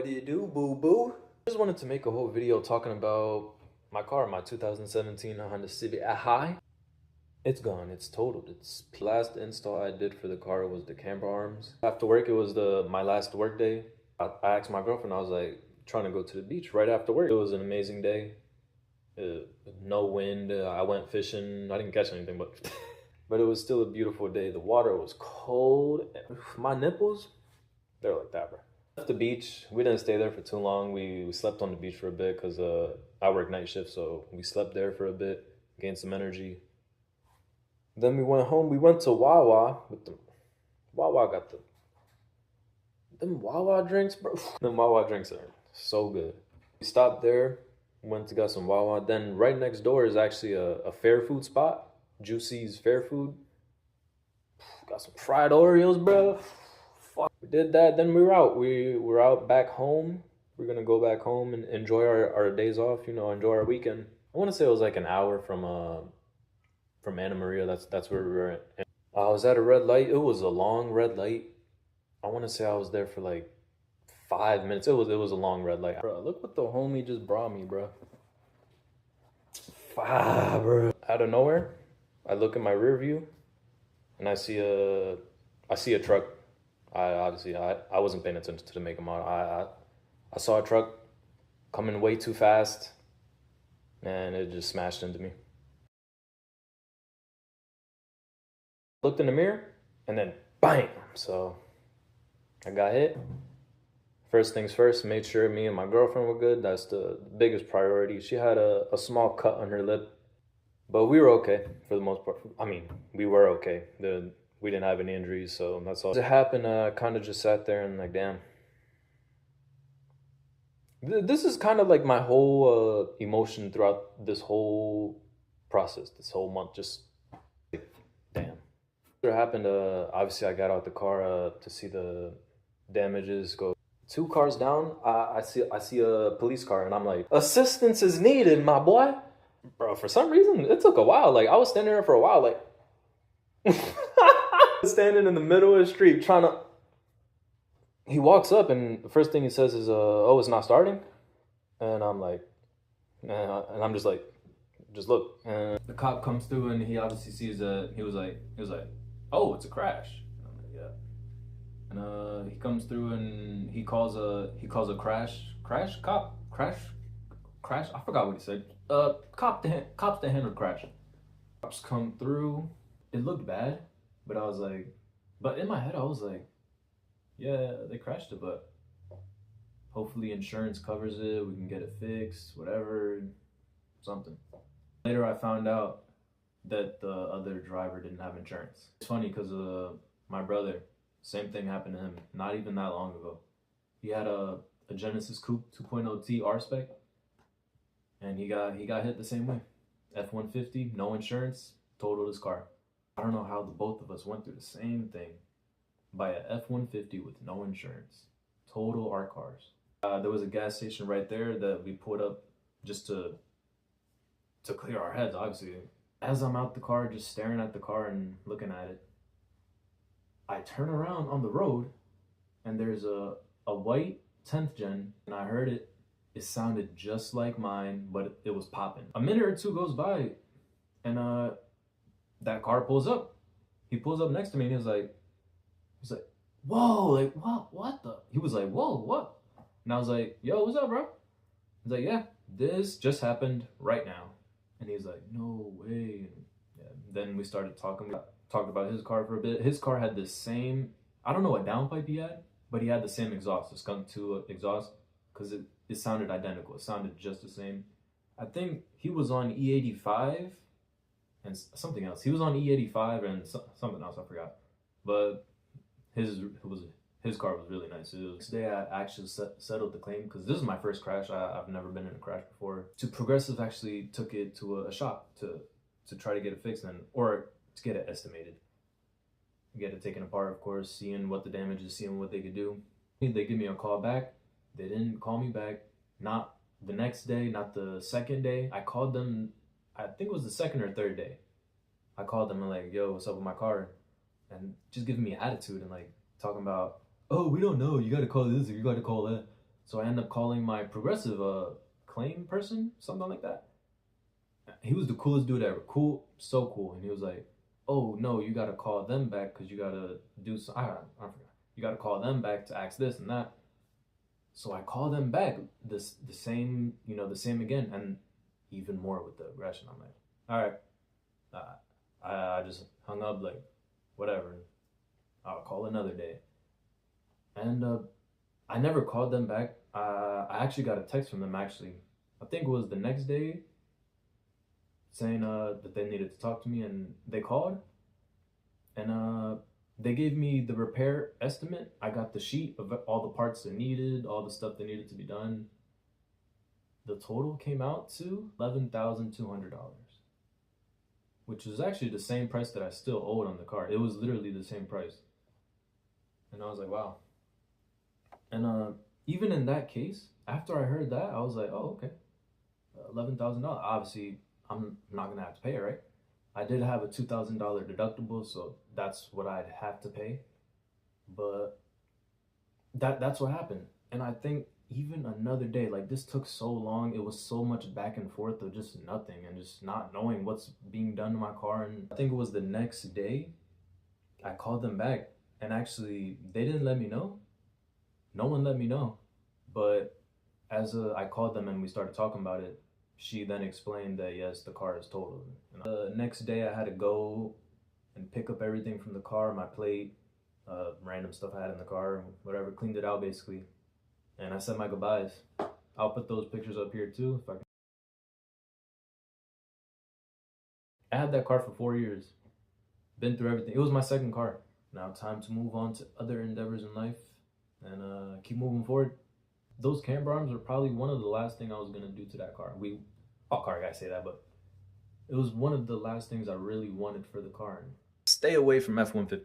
What do you do, boo-boo? I just wanted to make a whole video talking about my car, my 2017 Honda Civic. Hi. It's gone, it's totaled. It's last install I did for the car was the camber arms. After work, it was my last work day. I asked my girlfriend, I was like, trying to go to the beach right after work. It was an amazing day. No wind, I went fishing. I didn't catch anything, but but it was still a beautiful day. The water was cold. My nipples, they're like that, bro. Left the beach. We didn't stay there for too long. We slept on the beach for a bit because I work night shift, so we slept there for a bit, gained some energy. Then we went home. We went to Wawa with the Wawa got them Wawa drinks, bro. Them Wawa drinks are so good. We stopped there, went to get some Wawa. Then right next door is actually a fair food spot, Juicy's Fair Food. Got some fried Oreos, bro. Fuck. We did that. Then we were out. We were out back home. We're gonna go back home and enjoy our days off. You know, enjoy our weekend. I want to say it was like an hour from Anna Maria. That's where we were at. I was at a red light. It was a long red light. I want to say I was there for like 5 minutes. It was a long red light. Bro, look what the homie just brought me, bro. Bro. Out of nowhere, I look in my rear view, and I see a truck. I wasn't paying attention to the make and model. I saw a truck coming way too fast, and it just smashed into me. Looked in the mirror, and then bam! So I got hit. First things first, made sure me and my girlfriend were good. That's the biggest priority. She had a small cut on her lip, but we were okay for the most part. I mean, we were okay. We didn't have any injuries, so that's all. As it happened, I kind of just sat there and like, damn. This is kind of like my whole emotion throughout this whole process, this whole month. Just like, damn. It happened, obviously I got out the car to see the damages go. 2 cars down, I see a police car, and I'm like, assistance is needed, my boy. Bro, for some reason, it took a while. Like, I was standing there for a while, like, standing in the middle of the street trying to. He walks up, and the first thing he says is, oh, it's not starting. And I'm like, and I'm just like, just look. And the cop comes through, and he obviously sees that he was like, oh, it's a crash. And I'm like, yeah. And he comes through and he calls a crash. I forgot what he said. Cops that handled crash. Cops come through. It looked bad, but I was like, but in my head I was like, yeah, they crashed it, but hopefully insurance covers it. We can get it fixed, whatever, something. Later I found out that the other driver didn't have insurance. It's funny because my brother, same thing happened to him not even that long ago. He had a Genesis Coupe 2.0 T R-Spec, and he got hit the same way. F-150, no insurance, totaled his car. I don't know how the both of us went through the same thing. By a F-150 with no insurance, total our cars. There was a gas station right there that we pulled up just to clear our heads, obviously. As I'm out the car, just staring at the car and looking at it, I turn around on the road, and there's a white 10th gen, and I heard it. It sounded just like mine, but it was popping. A minute or two goes by, and that car pulls up. He pulls up next to me, and he's like, whoa, like, what the? He was like, whoa, what? And I was like, yo, what's up, bro? He's like, yeah, this just happened right now. And he's like, no way. Yeah. Then we started talking. Talked about his car for a bit. His car had the same, I don't know what downpipe he had, but he had the same exhaust, the Skunk 2 exhaust, because it sounded identical. It sounded just the same. I think he was on E85 and something else. He was on E85 and something else, I forgot. But his car was really nice. Today I actually settled the claim because this is my first crash. I've never been in a crash before. Progressive actually took it to a shop to try to get it fixed or to get it estimated. Get it taken apart, of course, seeing what the damage is, seeing what they could do. They give me a call back. They didn't call me back. Not the next day, not the second day. I called them, I think it was the second or third day. I called them and like, yo, what's up with my car? And just giving me attitude and like talking about, oh, we don't know, you gotta call this or you gotta call that. So I ended up calling my Progressive claim person, something like that. He was the coolest dude ever. Cool, so cool. And he was like, "Oh no, you gotta call them back because you gotta do some. I forgot. You gotta call them back to ask this and that." So I call them back, the same, the same again, and even more with the aggression. I'm like, all right, I just hung up, like, whatever. I'll call another day. And I never called them back. I actually got a text from them, actually. I think it was the next day, saying that they needed to talk to me, and they called, and they gave me the repair estimate. I got the sheet of all the parts that needed, all the stuff that needed to be done. The total came out to $11,200, which was actually the same price that I still owed on the car. It was literally the same price. And I was like, wow. And even in that case, after I heard that, I was like, oh, okay. $11,000. Obviously, I'm not going to have to pay it, right? I did have a $2,000 deductible, so that's what I'd have to pay. But that's what happened. And I think even another day, like, this took so long. It was so much back and forth of just nothing and just not knowing what's being done to my car. And I think it was the next day I called them back, and actually they didn't let me know. No one let me know. But as I called them and we started talking about it, she then explained that yes, the car is totaled. And the next day I had to go and pick up everything from the car, my plate, random stuff I had in the car, whatever, cleaned it out basically. And I said my goodbyes. I'll put those pictures up here too if I can. I had that car for 4 years. Been through everything. It was my second car. Now time to move on to other endeavors in life and keep moving forward. Those camber arms were probably one of the last thing I was gonna do to that car. All car guys say that, but it was one of the last things I really wanted for the car. Stay away from F-150.